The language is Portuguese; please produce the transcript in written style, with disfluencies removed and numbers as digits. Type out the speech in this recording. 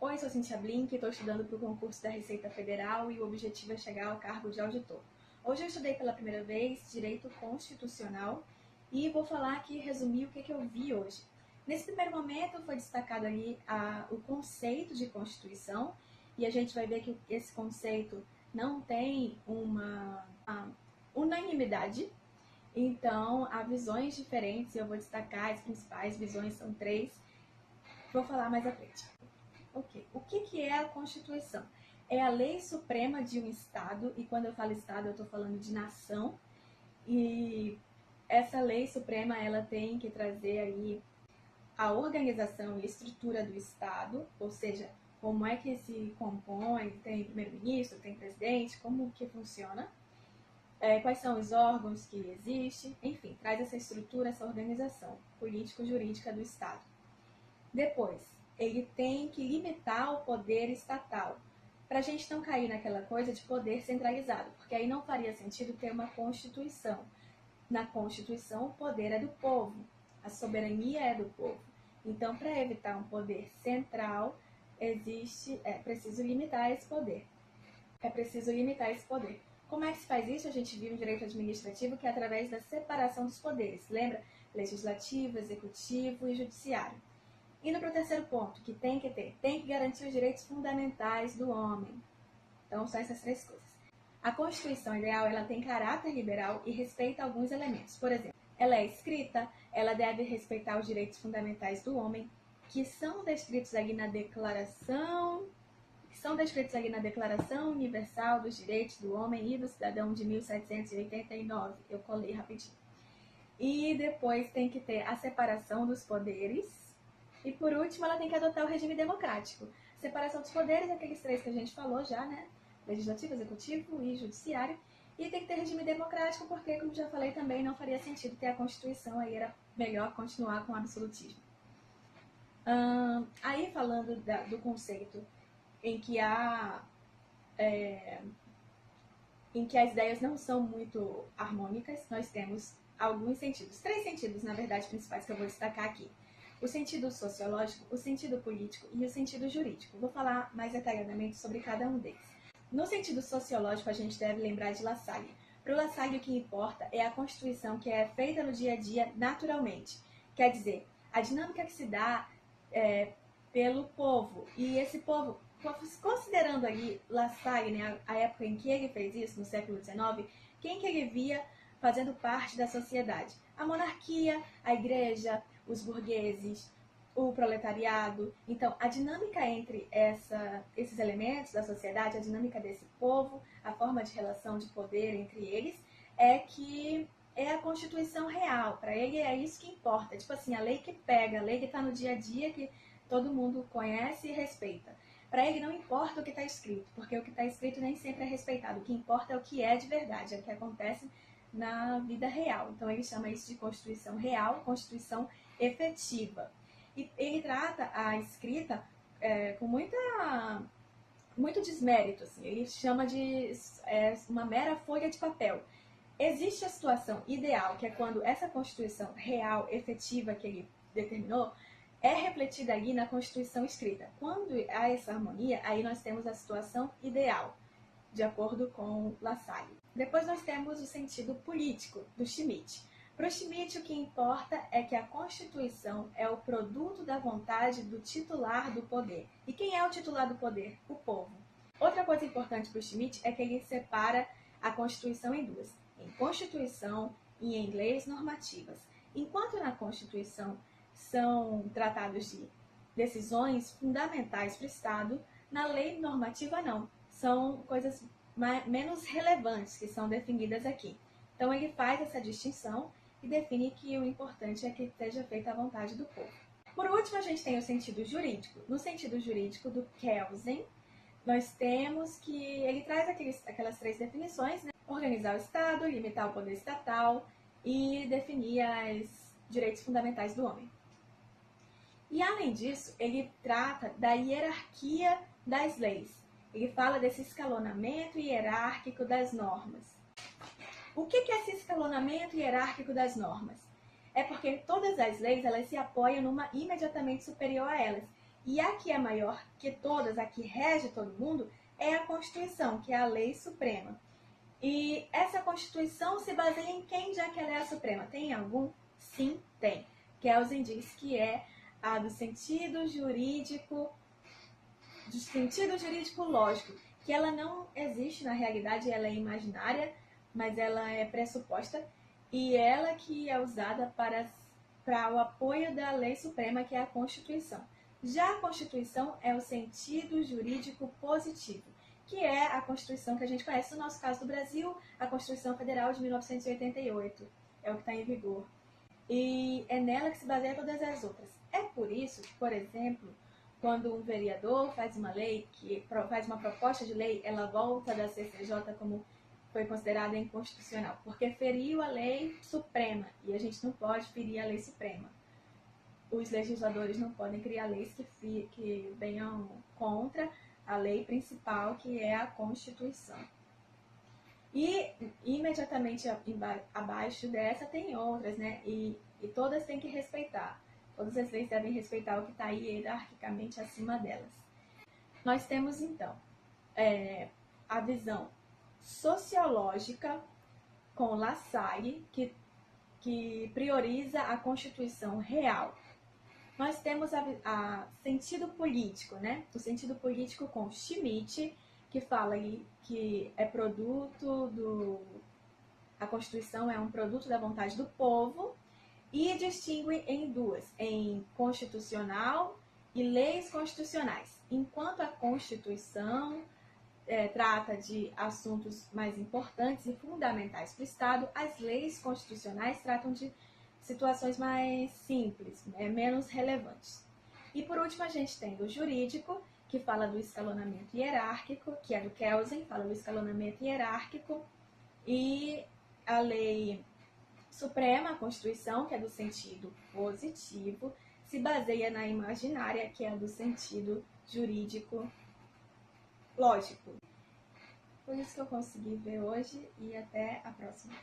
Oi, sou Cintia Blink, estou estudando para o concurso da Receita Federal e o objetivo é chegar ao cargo de auditor. Hoje eu estudei pela primeira vez Direito Constitucional e vou falar aqui, resumir o que eu vi hoje. Nesse primeiro momento foi destacado aí o conceito de Constituição e a gente vai ver que esse conceito não tem uma unanimidade, então há visões diferentes e eu vou destacar as principais visões, são 3, vou falar mais à frente. Ok. O que é a Constituição? É a lei suprema de um Estado, e quando eu falo Estado eu estou falando de nação, e essa lei suprema ela tem que trazer aí a organização e estrutura do Estado, ou seja, como é que se compõe, tem primeiro-ministro, tem presidente, como que funciona, quais são os órgãos que existem, enfim, traz essa estrutura, essa organização político-jurídica do Estado. Depois, ele tem que limitar o poder estatal, para a gente não cair naquela coisa de poder centralizado, porque aí não faria sentido ter uma Constituição. Na Constituição, o poder é do povo, a soberania é do povo. Então, para evitar um poder central, preciso limitar esse poder. É preciso limitar esse poder. Como é que se faz isso? A gente viu no direito administrativo que é através da separação dos poderes. Lembra? Legislativo, executivo e judiciário. Indo para o terceiro ponto, que tem que garantir os direitos fundamentais do homem. Então, são essas 3 coisas. A Constituição Ideal, ela tem caráter liberal e respeita alguns elementos. Por exemplo, ela é escrita, ela deve respeitar os direitos fundamentais do homem, que são descritos ali na Declaração Universal dos Direitos do Homem e do Cidadão de 1789. Eu colei rapidinho. E depois tem que ter a separação dos poderes. E por último, ela tem que adotar o regime democrático. Separação dos poderes, aqueles 3 que a gente falou já, né? Legislativo, executivo e judiciário. E tem que ter regime democrático, porque, como já falei também, não faria sentido ter a Constituição, aí era melhor continuar com o absolutismo. Aí falando do conceito em que as ideias não são muito harmônicas, nós temos alguns sentidos. 3 sentidos, na verdade, principais que eu vou destacar aqui. O sentido sociológico, o sentido político e o sentido jurídico. Vou falar mais detalhadamente sobre cada um deles. No sentido sociológico, a gente deve lembrar de La Salle. Para o La Salle, o que importa é a Constituição que é feita no dia a dia naturalmente. Quer dizer, a dinâmica que se dá pelo povo. E esse povo, considerando ali La Salle, né, a época em que ele fez isso, no século XIX, quem que ele via fazendo parte da sociedade? A monarquia, a igreja, os burgueses, o proletariado. Então, a dinâmica entre esses elementos da sociedade, a dinâmica desse povo, a forma de relação de poder entre eles, é a Constituição real. Para ele é isso que importa. Tipo assim, a lei que pega, a lei que está no dia a dia, que todo mundo conhece e respeita. Para ele não importa o que está escrito, porque o que está escrito nem sempre é respeitado. O que importa é o que é de verdade, é o que acontece na vida real. Então ele chama isso de Constituição real, Constituição efetiva. E ele trata a escrita com muito desmérito, assim. Ele chama de uma mera folha de papel. Existe a situação ideal, que é quando essa Constituição real, efetiva que ele determinou, é refletida ali na Constituição escrita. Quando há essa harmonia, aí nós temos a situação ideal, de acordo com La Salle. Depois nós temos o sentido político, do Schmitt. Para o Schmitt, o que importa é que a Constituição é o produto da vontade do titular do poder. E quem é o titular do poder? O povo. Outra coisa importante para o Schmitt é que ele separa a Constituição em 2. Em Constituição e em leis normativas. Enquanto na Constituição são tratados de decisões fundamentais para o Estado, na lei normativa não. São coisas menos relevantes que são definidas aqui. Então ele faz essa distinção e define que o importante é que seja feita a vontade do povo. Por último, a gente tem o sentido jurídico. No sentido jurídico do Kelsen, nós temos que ele traz aquelas 3 definições, né? Organizar o Estado, limitar o poder estatal e definir os direitos fundamentais do homem. E além disso, ele trata da hierarquia das leis. Ele fala desse escalonamento hierárquico das normas. O que é esse escalonamento hierárquico das normas? É porque todas as leis elas se apoiam numa imediatamente superior a elas. E a que é maior que todas, a que rege todo mundo, é a Constituição, que é a lei suprema. E essa Constituição se baseia em quem, já que ela é a suprema? Tem algum? Sim, tem. Kelsen diz que é a do sentido jurídico lógico, que ela não existe na realidade, ela é imaginária, mas ela é pressuposta, e ela que é usada para o apoio da lei suprema, que é a Constituição. Já a Constituição é o sentido jurídico positivo, que é a Constituição que a gente conhece, no nosso caso do Brasil, a Constituição Federal de 1988, é o que está em vigor. E é nela que se baseia todas as outras. É por isso que, por exemplo, quando um vereador faz uma lei, faz uma proposta de lei, ela volta da CCJ como foi considerada inconstitucional, porque feriu a lei suprema, e a gente não pode ferir a lei suprema. Os legisladores não podem criar leis que venham contra a lei principal, que é a Constituição. E imediatamente abaixo dessa tem outras, né? E todas têm que respeitar. Todas as leis devem respeitar o que está aí hierarquicamente acima delas. Nós temos, então, a visão sociológica com La Salle, que prioriza a Constituição real. Nós temos a sentido político, né? O sentido político com Schmitt, que fala que é a Constituição é um produto da vontade do povo, e distingue em duas, em constitucional e leis constitucionais. Enquanto a Constituição trata de assuntos mais importantes e fundamentais para o Estado, as leis constitucionais tratam de situações mais simples, menos relevantes. E por último, a gente tem o jurídico, que fala do escalonamento hierárquico, que é do Kelsen, fala do escalonamento hierárquico, e a lei suprema, a Constituição, que é do sentido positivo, se baseia na imaginária, que é do sentido jurídico lógico. Foi isso que eu consegui ver hoje e até a próxima.